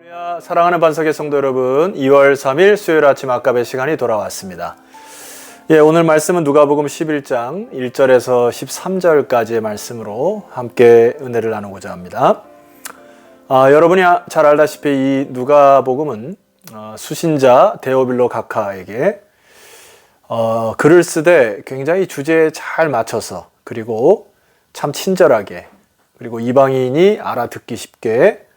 할렐루야, 사랑하는 반석의 성도 여러분, 2월 3일 수요일 아침 아까의 시간이 돌아왔습니다. 오늘 말씀은 누가복음 11장 1절에서 13절까지의 말씀으로 함께 은혜를 나누고자 합니다. 여러분이 잘 알다시피 이 누가복음은 수신자 데오빌로 각하에게 글을 쓰되 굉장히 주제에 잘 맞춰서, 그리고 참 친절하게, 그리고 이방인이 알아듣기 쉽게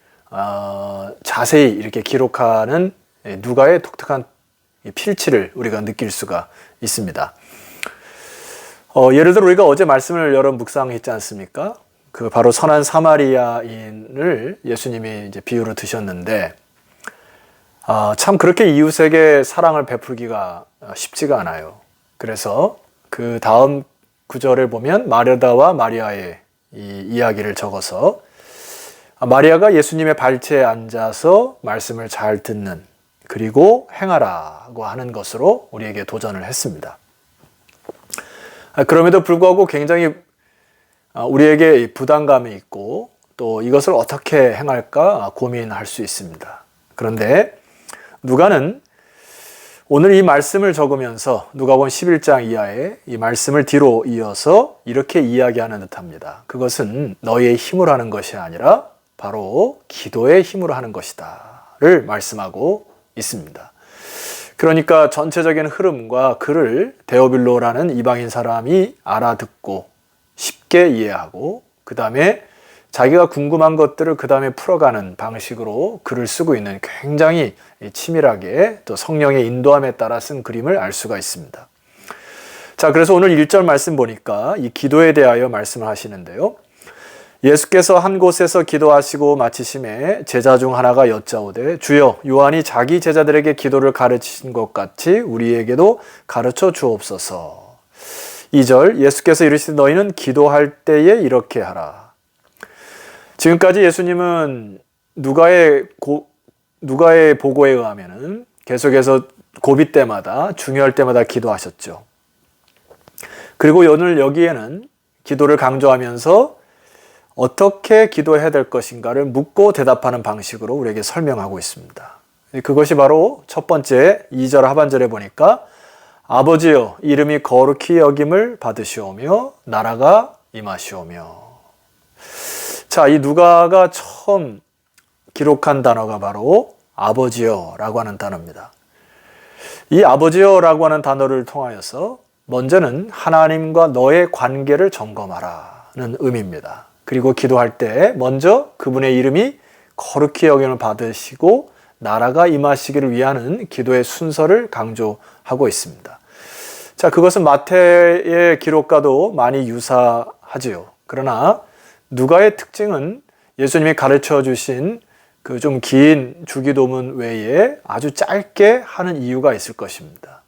자세히 이렇게 기록하는 누가의 독특한 필치를 우리가 느낄 수가 있습니다. 예를 들어 우리가 어제 말씀을 여러 묵상했지 않습니까? 그 바로 선한 사마리아인을 예수님이 이제 비유로 드셨는데, 참 그렇게 이웃에게 사랑을 베풀기가 쉽지가 않아요. 그래서 그 다음 구절을 보면 마르다와 마리아의 이 이야기를 적어서 마리아가 예수님의 발치에 앉아서 말씀을 잘 듣는, 그리고 행하라고 하는 것으로 우리에게 도전을 했습니다. 그럼에도 불구하고 굉장히 우리에게 부담감이 있고, 또 이것을 어떻게 행할까 고민할 수 있습니다. 그런데 누가는 오늘 이 말씀을 적으면서 누가복음 11장 이하에 이 말씀을 뒤로 이어서 이렇게 이야기하는 듯합니다. 그것은 너희의 힘으로 하는 것이 아니라 바로 기도의 힘으로 하는 것이다를 말씀하고 있습니다. 그러니까 전체적인 흐름과 글을 데오빌로라는 이방인 사람이 알아듣고 쉽게 이해하고, 그 다음에 자기가 궁금한 것들을 그 다음에 풀어가는 방식으로 글을 쓰고 있는, 굉장히 치밀하게 또 성령의 인도함에 따라 쓴 그림을 알 수가 있습니다. 자, 그래서 오늘 1절 말씀 보니까 이 기도에 대하여 말씀을 하시는데요. 예수께서 한 곳에서 기도하시고 마치심에 제자 중 하나가 여짜오되, 주여, 요한이 자기 제자들에게 기도를 가르치신 것 같이 우리에게도 가르쳐 주옵소서. 2절, 예수께서 이르시되 너희는 기도할 때에 이렇게 하라. 지금까지 예수님은 누가의 보고에 의하면은 계속해서 고비 때마다, 중요할 때마다 기도하셨죠. 그리고 오늘 여기에는 기도를 강조하면서 어떻게 기도해야 될 것인가를 묻고 대답하는 방식으로 우리에게 설명하고 있습니다. 그것이 바로 첫 번째 2절 하반절에 보니까 아버지여, 이름이 거룩히 여김을 받으시오며 나라가 임하시오며. 자, 이 누가가 처음 기록한 단어가 바로 아버지여라고 하는 단어입니다. 이 아버지여라고 하는 단어를 통하여서 먼저는 하나님과 너의 관계를 점검하라는 의미입니다. 그리고 기도할 때 먼저 그분의 이름이 거룩히 여김을 받으시고 나라가 임하시기를 위하는 기도의 순서를 강조하고 있습니다. 자, 그것은 마태의 기록과도 많이 유사하지요. 그러나 누가의 특징은 예수님이 가르쳐 주신 그 좀 긴 주기도문 외에 아주 짧게 하는 이유가 있을 것입니다.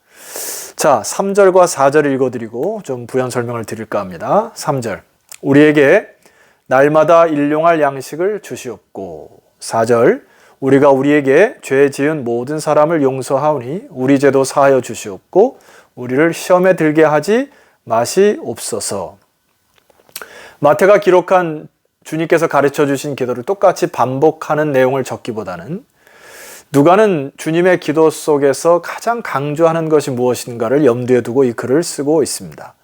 자, 3절과 4절을 읽어드리고 좀 부연 설명을 드릴까 합니다. 3절, 우리에게 날마다 일용할 양식을 주시옵고. 4절, 우리가 우리에게 죄 지은 모든 사람을 용서하오니 우리 죄도 사하여 주시옵고 우리를 시험에 들게 하지 마시옵소서. 마태가 기록한 주님께서 가르쳐 주신 기도를 똑같이 반복하는 내용을 적기보다는 누가는 주님의 기도 속에서 가장 강조하는 것이 무엇인가를 염두에 두고 이 글을 쓰고 있습니다.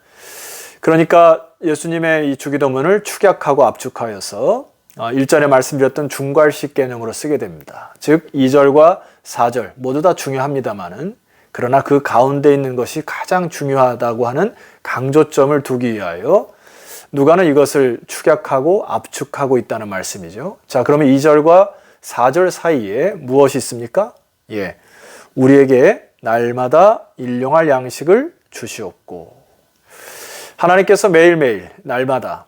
그러니까 예수님의 이 주기도문을 축약하고 압축하여서 1절에 말씀드렸던 중괄식 개념으로 쓰게 됩니다. 즉 2절과 4절 모두 다 중요합니다만은, 그러나 그 가운데 있는 것이 가장 중요하다고 하는 강조점을 두기 위하여 누가는 이것을 축약하고 압축하고 있다는 말씀이죠. 자, 그러면 2절과 4절 사이에 무엇이 있습니까? 우리에게 날마다 일용할 양식을 주시옵고. 하나님께서 매일매일 날마다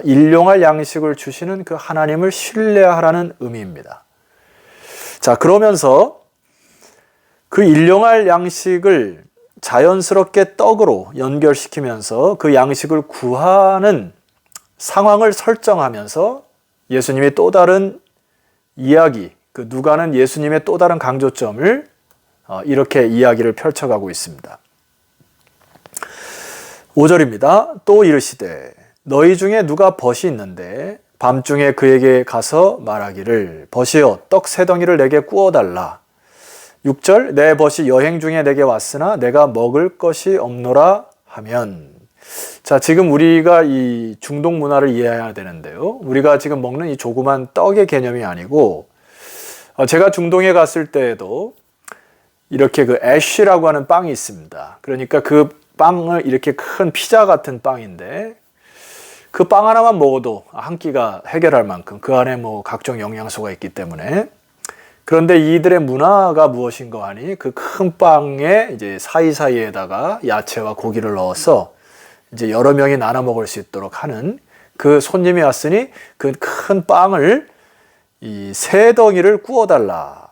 일용할 양식을 주시는 그 하나님을 신뢰하라는 의미입니다. 자, 그러면서 그 일용할 양식을 자연스럽게 떡으로 연결시키면서 그 양식을 구하는 상황을 설정하면서 예수님의 또 다른 이야기, 그 누가는 예수님의 또 다른 강조점을 이렇게 이야기를 펼쳐가고 있습니다. 5절입니다. 또 이르시되 너희 중에 누가 벗이 있는데 밤중에 그에게 가서 말하기를 벗이여 떡 세 덩이를 내게 구워달라. 6절 내 벗이 여행 중에 내게 왔으나 내가 먹을 것이 없노라 하면, 자, 지금 우리가 이 중동 문화를 이해해야 되는데요. 우리가 지금 먹는 이 조그만 떡의 개념이 아니고, 제가 중동에 갔을 때에도 이렇게 그 애쉬라고 하는 빵이 있습니다. 그러니까 그 빵을 이렇게 큰 피자 같은 빵인데 그 빵 하나만 먹어도 한 끼가 해결할 만큼 그 안에 뭐 각종 영양소가 있기 때문에. 그런데 이들의 문화가 무엇인가 하니 그 큰 빵에 이제 사이사이에다가 야채와 고기를 넣어서 이제 여러 명이 나눠 먹을 수 있도록 하는, 그 손님이 왔으니 그 큰 빵을 이 세 덩이를 구워달라.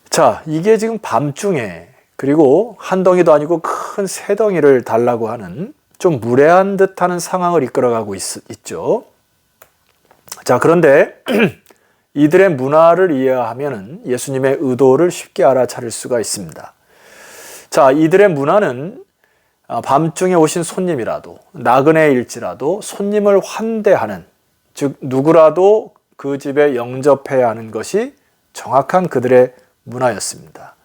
자, 이게 지금 밤중에, 그리고 한 덩이도 아니고 큰 세 덩이를 달라고 하는 좀 무례한 듯하는 상황을 이끌어가고 있죠. 자, 그런데 이들의 문화를 이해하면 예수님의 의도를 쉽게 알아차릴 수가 있습니다. 자, 이들의 문화는 밤중에 오신 손님이라도 나그네일지라도 손님을 환대하는, 즉 누구라도 그 집에 영접해야 하는 것이 정확한 그들의 문화였습니다.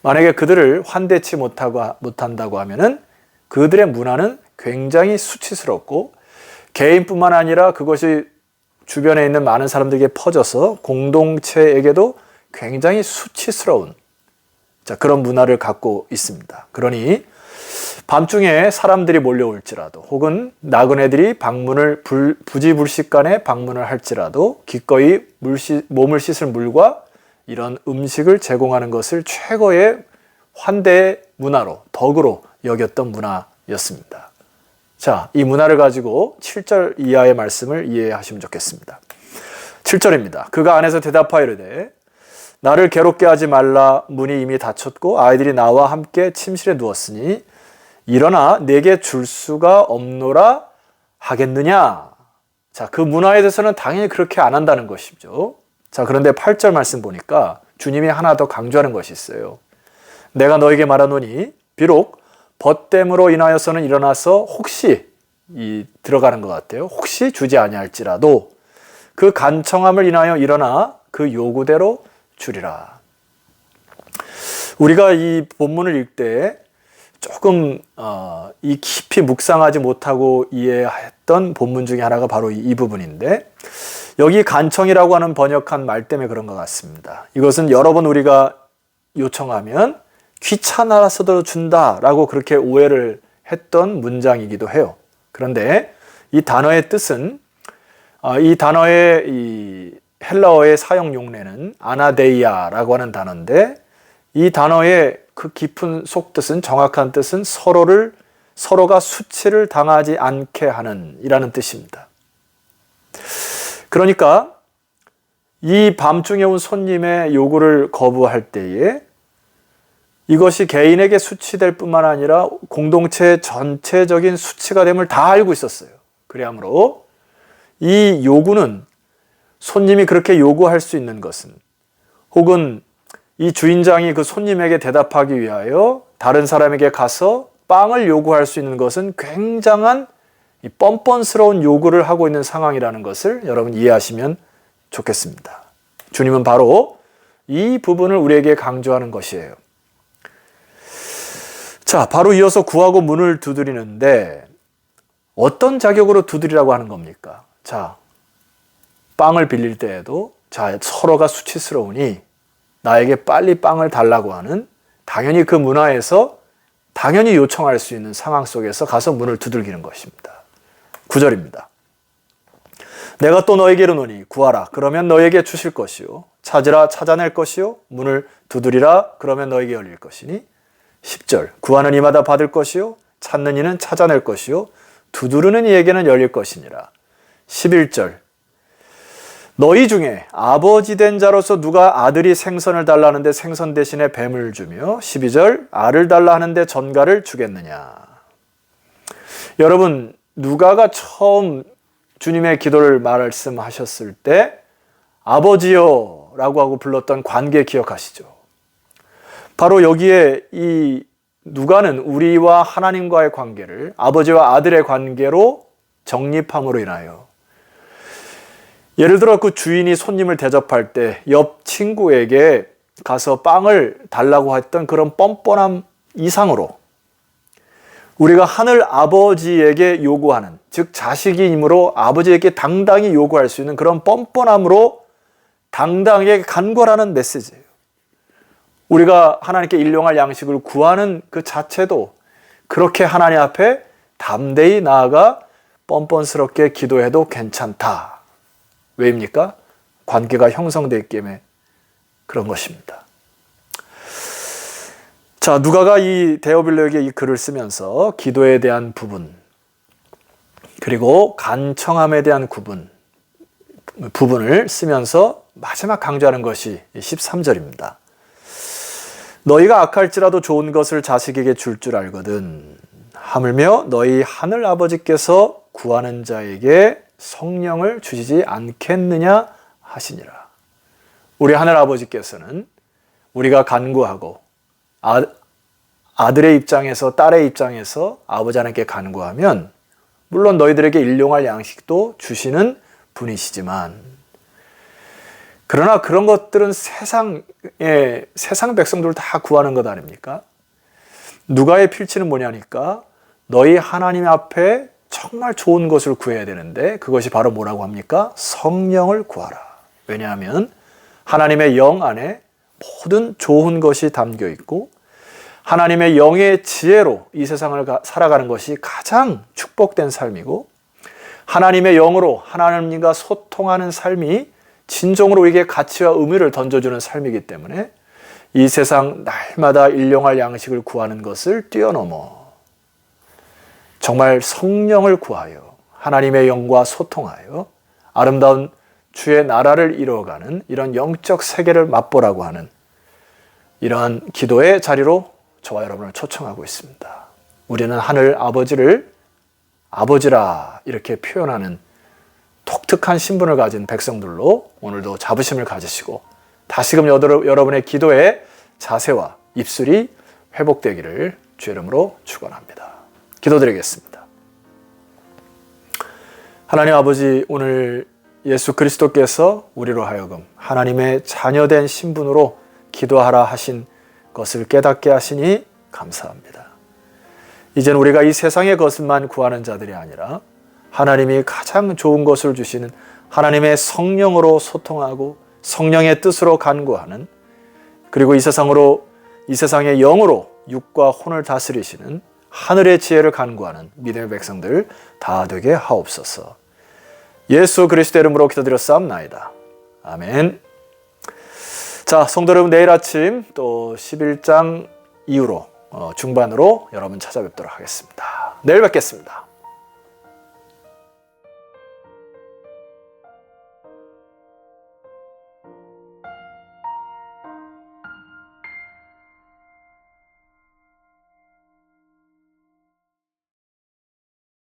만약에 그들을 환대치 못한다고 하면은 그들의 문화는 굉장히 수치스럽고, 개인뿐만 아니라 그것이 주변에 있는 많은 사람들에게 퍼져서 공동체에게도 굉장히 수치스러운, 자, 그런 문화를 갖고 있습니다. 그러니 밤중에 사람들이 몰려올지라도 혹은 나그네들이 방문을 부지불식간에 방문을 할지라도 기꺼이 몸을 씻을 물과 이런 음식을 제공하는 것을 최고의 환대 문화로, 덕으로 여겼던 문화였습니다. 자, 이 문화를 가지고 7절 이하의 말씀을 이해하시면 좋겠습니다. 7절입니다. 그가 안에서 대답하여 이르되 나를 괴롭게 하지 말라. 문이 이미 닫혔고 아이들이 나와 함께 침실에 누웠으니 일어나 내게 줄 수가 없노라 하겠느냐. 자, 그 문화에 대해서는 당연히 그렇게 안 한다는 것이죠. 자, 그런데 8절 말씀 보니까 주님이 하나 더 강조하는 것이 있어요. 내가 너에게 말하노니 비록 벗됨으로 인하여서는 일어나서 혹시 들어가는 것 같아요. 혹시 주지 아니할지라도 그 간청함을 인하여 일어나 그 요구대로 주리라. 우리가 이 본문을 읽을 때 조금 이 깊이 묵상하지 못하고 이해했던 본문 중에 하나가 바로 이 부분인데, 여기 간청이라고 하는 번역한 말 때문에 그런 것 같습니다. 이것은 여러 번 우리가 요청하면 귀찮아서도 준다라고 그렇게 오해를 했던 문장이기도 해요. 그런데 이 단어의 뜻은, 이 단어의 이 헬라어의 사용 용례는 아나데이아라고 하는 단어인데, 이 단어의 그 깊은 속뜻은, 정확한 뜻은 서로가 수치를 당하지 않게 하는 이라는 뜻입니다. 그러니까 이 밤중에 온 손님의 요구를 거부할 때에 이것이 개인에게 수치될 뿐만 아니라 공동체 전체적인 수치가 됨을 다 알고 있었어요. 그러므로 이 요구는, 손님이 그렇게 요구할 수 있는 것은, 혹은 이 주인장이 그 손님에게 대답하기 위하여 다른 사람에게 가서 빵을 요구할 수 있는 것은 굉장한 이 뻔뻔스러운 요구를 하고 있는 상황이라는 것을 여러분 이해하시면 좋겠습니다. 주님은 바로 이 부분을 우리에게 강조하는 것이에요. 자, 바로 이어서 구하고 문을 두드리는데 어떤 자격으로 두드리라고 하는 겁니까? 자, 빵을 빌릴 때에도 자, 서로가 수치스러우니 나에게 빨리 빵을 달라고 하는, 당연히 그 문화에서 당연히 요청할 수 있는 상황 속에서 가서 문을 두들기는 것입니다. 9절입니다. 내가 또 너에게 이르노니 구하라 그러면 너에게 주실 것이요 찾으라 찾아낼 것이요 문을 두드리라 그러면 너에게 열릴 것이니. 10절 구하는 이마다 받을 것이요 찾는 이는 찾아낼 것이요 두드리는 이에게는 열릴 것이니라. 11절 너희 중에 아버지 된 자로서 누가 아들이 생선을 달라 하는데 생선 대신에 뱀을 주며 12절 알을 달라 하는데 전갈을 주겠느냐. 여러분, 누가가 처음 주님의 기도를 말씀하셨을 때 아버지요 라고 하고 불렀던 관계 기억하시죠? 바로 여기에 이 누가는 우리와 하나님과의 관계를 아버지와 아들의 관계로 정립함으로 인하여 예를 들어 그 주인이 손님을 대접할 때 옆 친구에게 가서 빵을 달라고 했던 그런 뻔뻔함 이상으로 우리가 하늘 아버지에게 요구하는, 즉 자식이므로 아버지에게 당당히 요구할 수 있는 그런 뻔뻔함으로 당당하게 간구하라는 메시지예요. 우리가 하나님께 일용할 양식을 구하는 그 자체도 그렇게 하나님 앞에 담대히 나아가 뻔뻔스럽게 기도해도 괜찮다. 왜입니까? 관계가 형성되기 때문에 그런 것입니다. 자, 누가가 이 데오빌로에게 이 글을 쓰면서 기도에 대한 부분, 그리고 간청함에 대한 부분을 쓰면서 마지막 강조하는 것이 13절입니다. 너희가 악할지라도 좋은 것을 자식에게 줄 알거든. 하물며 너희 하늘 아버지께서 구하는 자에게 성령을 주시지 않겠느냐 하시니라. 우리 하늘 아버지께서는 우리가 간구하고 아들의 입장에서, 딸의 입장에서 아버지 하나님께 간구하면 물론 너희들에게 일용할 양식도 주시는 분이시지만, 그러나 그런 것들은 세상 백성들 다 구하는 것 아닙니까? 누가의 필치는 뭐냐니까 너희 하나님 앞에 정말 좋은 것을 구해야 되는데 그것이 바로 뭐라고 합니까? 성령을 구하라. 왜냐하면 하나님의 영 안에 모든 좋은 것이 담겨 있고 하나님의 영의 지혜로 이 세상을 살아가는 것이 가장 축복된 삶이고, 하나님의 영으로 하나님과 소통하는 삶이 진정으로 우리에게 가치와 의미를 던져주는 삶이기 때문에 이 세상 날마다 일용할 양식을 구하는 것을 뛰어넘어 정말 성령을 구하여 하나님의 영과 소통하여 아름다운 주의 나라를 이루어가는 이런 영적 세계를 맛보라고 하는 이러한 기도의 자리로 저와 여러분을 초청하고 있습니다. 우리는 하늘 아버지를 아버지라 이렇게 표현하는 독특한 신분을 가진 백성들로 오늘도 자부심을 가지시고 다시금 여러분의 기도의 자세와 입술이 회복되기를 주의 이름으로 축원합니다. 기도드리겠습니다. 하나님 아버지, 오늘 예수 그리스도께서 우리로 하여금 하나님의 자녀된 신분으로 기도하라 하신 것을 깨닫게 하시니 감사합니다. 이제는 우리가 이 세상의 것만 구하는 자들이 아니라 하나님이 가장 좋은 것을 주시는 하나님의 성령으로 소통하고 성령의 뜻으로 간구하는, 그리고 이 세상의 영으로 육과 혼을 다스리시는 하늘의 지혜를 간구하는 믿음의 백성들 다 되게 하옵소서. 예수 그리스도의 이름으로 기도드렸사옵나이다. 아멘. 자, 성도 여러분, 내일 아침 또 11장 이후로 중반으로 여러분 찾아뵙도록 하겠습니다. 내일 뵙겠습니다.